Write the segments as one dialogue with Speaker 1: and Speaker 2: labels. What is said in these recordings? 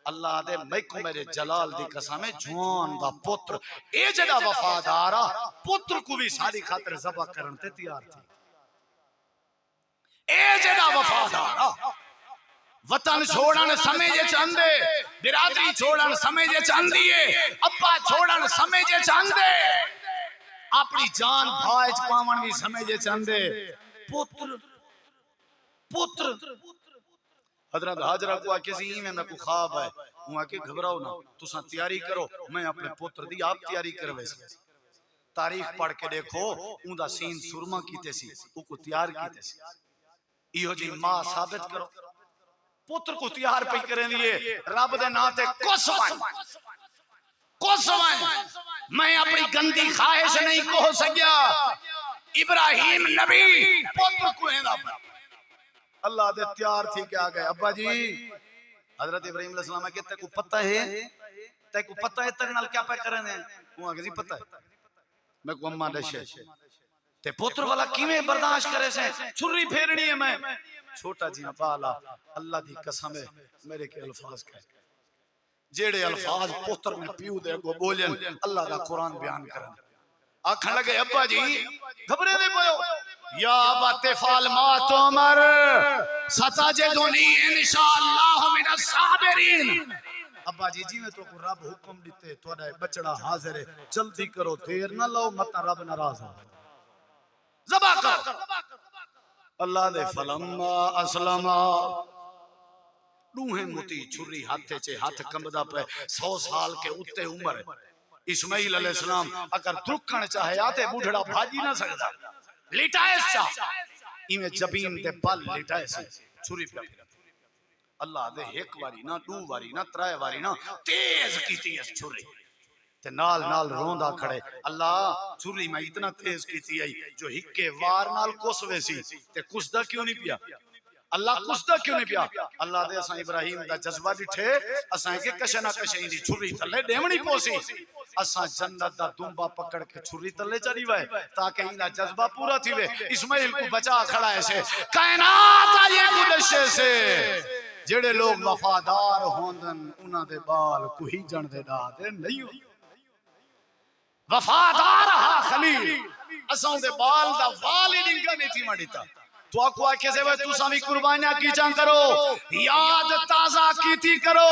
Speaker 1: اللہ دے میکو میرے جلال دی قسم جوان دا پتر اے جڑا وفادارا پتر کو بھی ساری خاطر ذبح کرن تے تیار تھی اے جڑا وفادارا وطن چھوڑن سمجھے چاندے برادری چھوڑن سمجھے چاندیے ابا چھوڑن سمجھے چاندے اپنی جان بھائج پاون بھی سمجھے چاندے پتر حضرت حاجرہ کو کسی میں کو خواب ہے وہاں کے گھبراؤ نہ تساں تیاری کرو میں اپنے پتر دی آپ تیاری کروے سی تاریخ پڑھ کے دیکھو اون دا سین سرما کیتے سی او کو تیار کیتے سی ایہو جی ماں ثابت کرو پتر کو تیار پہ کریں دیئے رب دے ناتے کوسوائیں میں اپنی گندی خواہش نہیں کہو سکیا ابراہیم نبی پتر کو ہے نا اللہ دے تیار تھی کہ آگئے ابا جی حضرت ابراہیم علیہ السلام کہ تے کو پتہ ہے ترنال کیا پہ کرنے ہیں وہ آگے جی پتہ ہے میں کو اممہ دشے تے پتر والا کیویں برداشت کرے سے چھری پھیرنی ہے میں چھوٹا جی بالا اللہ دی قسم ہے میرے کے الفاظ کہے جیڑے الفاظ پتر میں پیو دے کو بولن اللہ دا قرآن بیان کرن آکھن لگے ابا جی گھبرے دے پویو یا ابا تفعل ما تؤمر ستجدنی انشاءاللہ من الصابرین ابا جی میں تو کو رب حکم دیتے تھوڑا بچڑا حاضر ہے جلدی کرو دیر نہ لو مت رب ناراض ہو ذبح کر اللہ دے فلما اسلما روحیں متی چھری ہاتھے چے ہاتھ کمبدا پہ 100 سال کے اتے عمر اسماعیل علیہ السلام اگر درکن چاہے آتے بوڑھڑا بھاجی نہ سکتا لیٹائے چاہ ایمیں جبین دے پل لیٹائے سے چھری پہ اللہ دے ایک واری نہ دو واری نہ ترائے واری نہ تیز کیتی ہے چھری تے نال روندا کھڑے اللہ چھری میں اتنا تیز کیتی ہے جو ہکے وار نال کسوے سی تے کسدہ کیوں نہیں پیا اللہ کسدہ کیوں نہیں پیا اللہ دے اساں ابراہیم دا جذبہ ڈٹھے اساں کے کشے نہ کشے دی چھری تلے ڈیمڑی پوسی اساں جنت دا دنبا پکڑ کے چھری تلے چڑی وے تاکہ انہا جذبہ پورا تھی وے اسماعیل کو بچا کھڑا ہے سے کائنات آئیے کو دشے سے جڑے لوگ وفادار ہوندن انہاں دے بال کوئی جن دے دا دے نہیں ہو وفادار ہا خلیل اساں دے بال دا وال ہی ننگا نہیں تھی مڑیتا تو آکو آکے سے وہ تو سامی قربانیاں کی جان کرو یاد تازہ کیتی کرو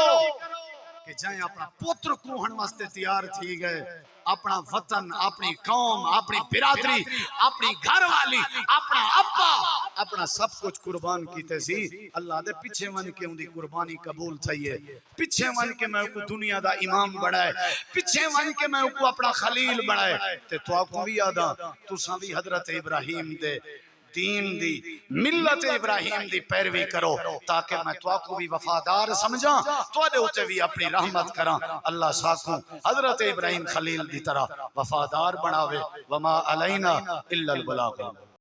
Speaker 1: کہ جائیں اپنا پتر کوہن واسطے تیار تھی گئے اپنا وطن اپنی قوم اپنی برادری اپنی گھر والی اپنا ابا اپنا سب کچھ قربان کیتے سی اللہ دے پیچھے من کے ان دی قربانی قبول چاہیے پیچھے من کے میں کو دنیا دا امام بڑھائے پیچھے من کے میں کو اپنا خلیل بڑھائے تے تو آپ کو بھی یادا تو ساوی حضرت ابراہیم دے دین دی ملت ابراہیم دی پیروی کرو تاکہ میں تو کو بھی وفادار سمجھاں تو دے ہوتے بھی اپنی رحمت کراں اللہ ساکھوں حضرت ابراہیم خلیل دی طرح وفادار بناوے وما علینا الا البلاغ